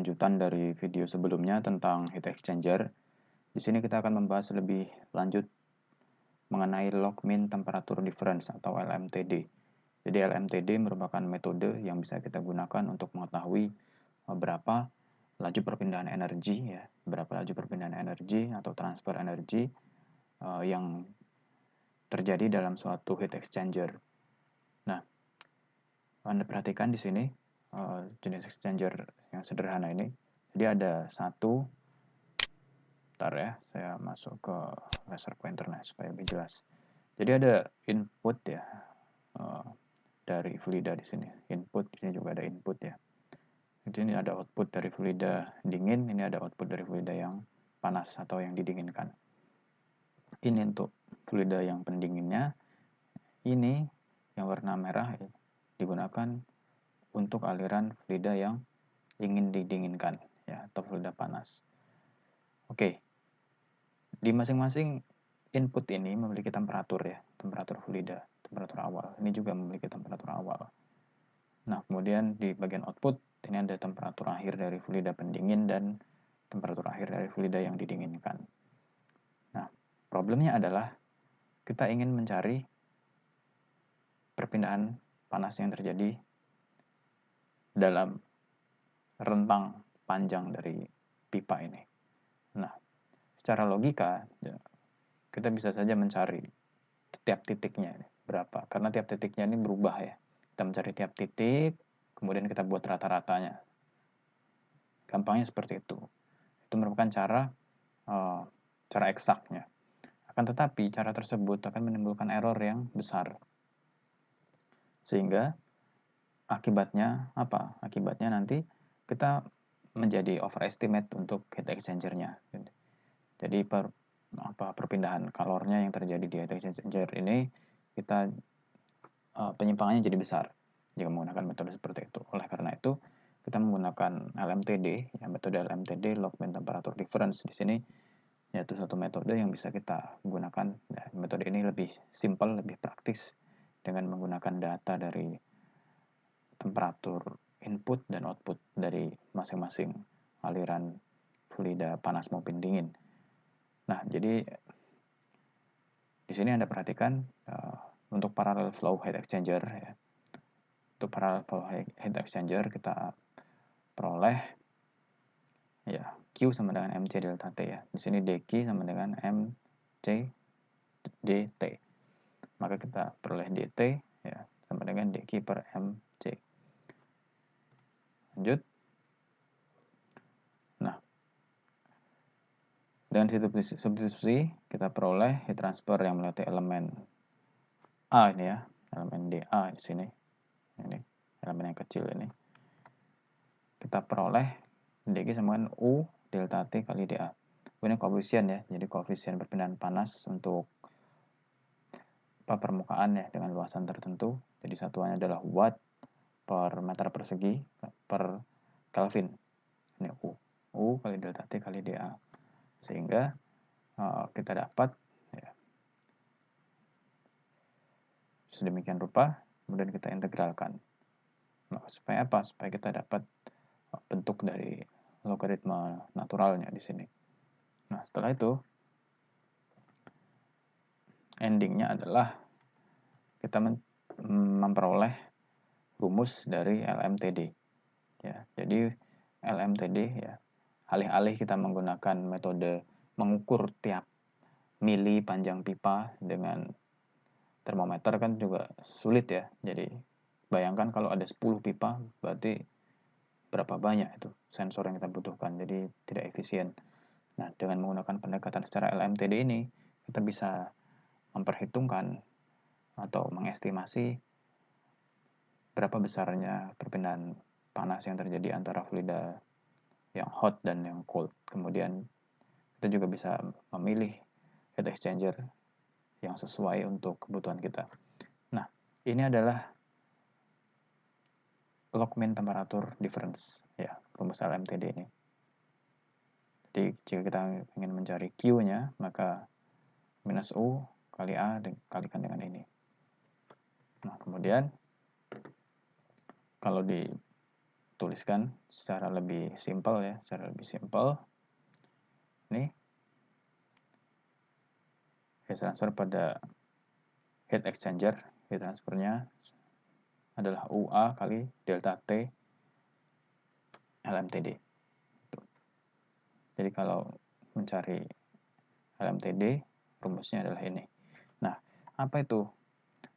lanjutan dari video sebelumnya tentang heat exchanger. Di sini kita akan membahas lebih lanjut mengenai log mean temperature difference atau LMTD. Jadi LMTD merupakan metode yang bisa kita gunakan untuk mengetahui berapa laju perpindahan energi atau transfer energi yang terjadi dalam suatu heat exchanger. Nah, Anda perhatikan di sini jenis exchanger yang sederhana ini. Jadi ada satu, bentar ya, saya masuk ke laser pointer supaya lebih jelas. Jadi ada input ya dari fluida di sini. Input, di sini juga ada input ya. Jadi ini ada output dari fluida dingin, ini ada output dari fluida yang panas atau yang didinginkan. Ini untuk fluida yang pendinginnya. Ini yang warna merah digunakan untuk aliran fluida yang ingin didinginkan ya, atau fluida panas. Oke. Di masing-masing input ini memiliki temperatur ya, temperatur fluida, temperatur awal. Ini juga memiliki temperatur awal. Nah, kemudian di bagian output ini ada temperatur akhir dari fluida pendingin dan temperatur akhir dari fluida yang didinginkan. Nah, problemnya adalah kita ingin mencari perpindahan panas yang terjadi dalam rentang panjang dari pipa ini. Nah, secara logika kita bisa saja mencari tiap titiknya berapa, karena tiap titiknya ini berubah ya. Kita mencari tiap titik, kemudian kita buat rata-ratanya. Gampangnya seperti itu. Itu merupakan cara eksaknya. Akan tetapi cara tersebut akan menimbulkan error yang besar. Sehingga akibatnya apa? Akibatnya nanti kita menjadi overestimate untuk heat exchanger-nya. Jadi perpindahan kalornya yang terjadi di heat exchanger ini kita penyimpangannya jadi besar jika menggunakan metode seperti itu. Oleh karena itu, kita menggunakan LMTD, ya, metode LMTD, log mean temperature difference di sini, yaitu suatu metode yang bisa kita gunakan. Ya, metode ini lebih simpel, lebih praktis dengan menggunakan data dari temperatur input dan output dari masing-masing aliran fluida panas maupun dingin. Nah, jadi di sini Anda perhatikan untuk parallel flow heat exchanger ya. Untuk parallel flow heat exchanger kita peroleh ya Q sama dengan MC delta T ya. Di sini dQ sama dengan MC dt. Maka kita peroleh dt ya sama dengan dQ per MC. Lanjut. Nah, dengan substitusi kita peroleh heat transfer yang melewati elemen A ini ya, elemen dA di sini. Ini elemen yang kecil ini. Kita peroleh dG sama dengan U delta T kali dA. Ini koefisien ya, jadi koefisien perpindahan panas untuk permukaan ya dengan luasan tertentu. Jadi satuannya adalah watt per meter persegi per Kelvin. Ini U. U kali delta T kali dA. Sehingga kita dapat ya, sedemikian rupa, kemudian kita integralkan. Nah, supaya apa? Supaya kita dapat bentuk dari logaritma naturalnya di sini. Nah, setelah itu endingnya adalah kita memperoleh rumus dari LMTD. Ya, jadi LMTD ya, alih-alih kita menggunakan metode mengukur tiap mili panjang pipa dengan termometer kan juga sulit ya. Jadi bayangkan kalau ada 10 pipa berarti berapa banyak itu sensor yang kita butuhkan. Jadi tidak efisien. Nah, dengan menggunakan pendekatan secara LMTD ini kita bisa memperhitungkan atau mengestimasi berapa besarnya perpindahan panas yang terjadi antara fluida yang hot dan yang cold. Kemudian kita juga bisa memilih heat exchanger yang sesuai untuk kebutuhan kita. Nah, ini adalah log mean temperature difference ya, rumus LMTD ini. Jadi jika kita ingin mencari Q-nya, maka minus U kali A dikalikan dengan ini. Nah, kemudian kalau di tuliskan secara lebih simpel ya, Ini heat transfer pada heat exchanger, heat transfernya adalah UA kali delta T LMTD. Jadi kalau mencari LMTD, rumusnya adalah ini. Nah, apa itu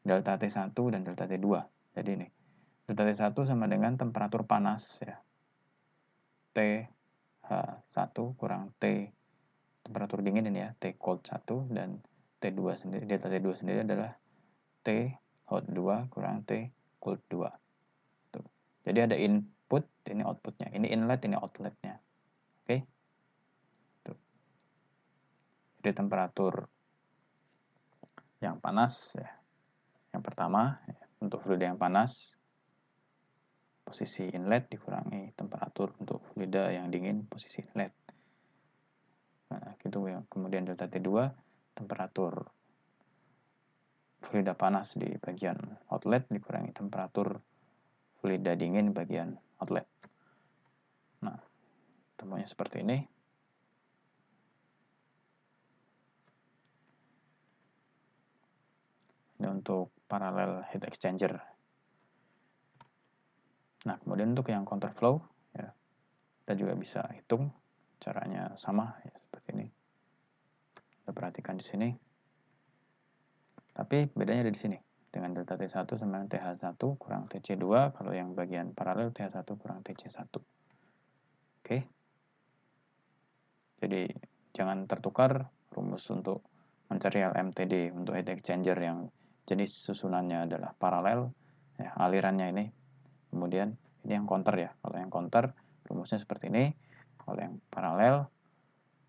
delta T1 dan delta T2? Jadi ini, delta T1 sama dengan temperatur panas ya. TH1 kurang T temperatur dingin ini ya, T cold 1, dan T2 sendiri, delta T2 sendiri adalah T hot 2 kurang T cold 2. Tuh. Jadi ada input, ini outputnya, ini inlet, ini outletnya. Oke. Tuh. Jadi temperatur yang panas ya. Yang pertama, ya, untuk fluida yang panas, posisi inlet dikurangi temperatur untuk fluida yang dingin, posisi inlet. Nah, gitu ya. Kemudian delta T2, temperatur fluida panas di bagian outlet dikurangi temperatur fluida dingin bagian outlet. Nah, temuannya seperti ini. Ini untuk parallel heat exchanger. Nah, kemudian untuk yang counterflow, ya, kita juga bisa hitung. Caranya sama, ya, seperti ini. Kita perhatikan di sini. Tapi bedanya ada di sini. Dengan delta T1 sama dengan TH1 kurang TC2, kalau yang bagian paralel TH1 kurang TC1. Oke. Jadi, jangan tertukar rumus untuk mencari LMTD untuk heat exchanger yang jenis susunannya adalah paralel, ya, alirannya ini. Kemudian ini yang counter ya. Kalau yang counter rumusnya seperti ini. Kalau yang paralel,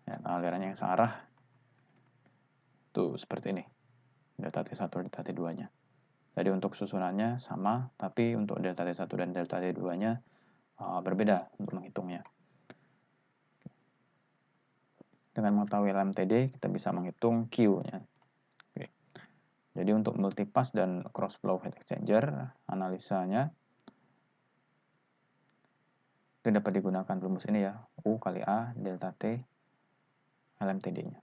ya, alirannya yang searah itu seperti ini. Delta T1 delta T2-nya. Jadi untuk susunannya sama, tapi untuk delta T1 dan delta T2-nya berbeda untuk menghitungnya. Dengan mengetahui LMTD, kita bisa menghitung Q-nya. Oke. Jadi untuk multipass dan cross flow heat exchanger, analisanya itu dapat digunakan rumus ini ya, U kali A delta T LMTD-nya.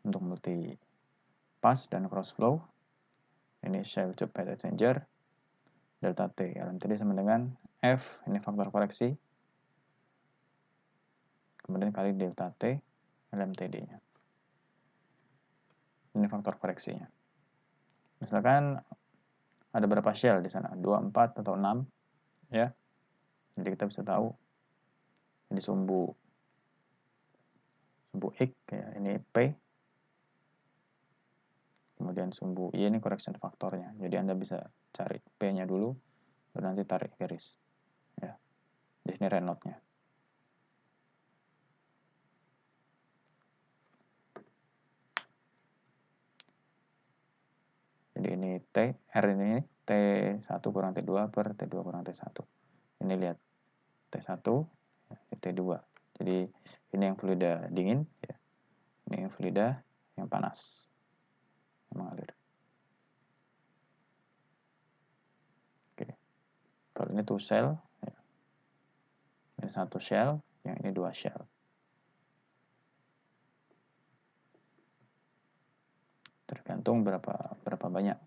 Untuk multipass dan cross flow, ini shell tube heat exchanger, delta T LMTD sama dengan F, ini faktor koreksi, kemudian kali delta T LMTD-nya. Ini faktor koreksinya. Misalkan ada berapa shell di sana, 2, 4, atau 6, ya. Jadi kita bisa tahu ini sumbu X, ya, ini P, kemudian sumbu Y ini correction faktornya. Jadi Anda bisa cari P-nya dulu, baru nanti tarik garis. Ya. Di sini Renault-nya. Jadi ini T, R ini T1 kurang T2 per T2 kurang T1. Ini lihat T1, T2. Jadi ini yang fluida dingin, ya. Ini yang fluida yang panas, yang mengalir. Oke. Kalau ini 2 shell, ya. Ini 1 shell, yang ini 2 shell. Tergantung berapa banyak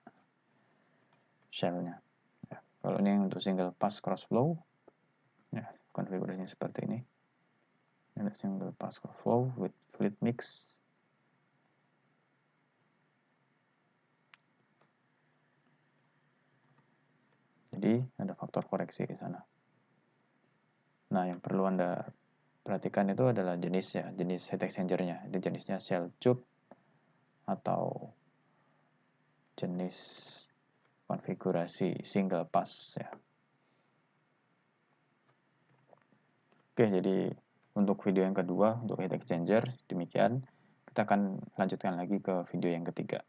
shell-nya. Ya. Kalau ini untuk single pass cross flow, ya, konfigurasinya seperti ini. Ini single pass cross flow with fluid mix. Jadi ada faktor koreksi di sana. Nah, yang perlu Anda perhatikan itu adalah jenisnya, jenis heat exchanger-nya. Itu jenisnya shell tube atau jenis konfigurasi single pass ya. Oke, jadi untuk video yang kedua untuk heat exchanger demikian. Kita akan lanjutkan lagi ke video yang ketiga.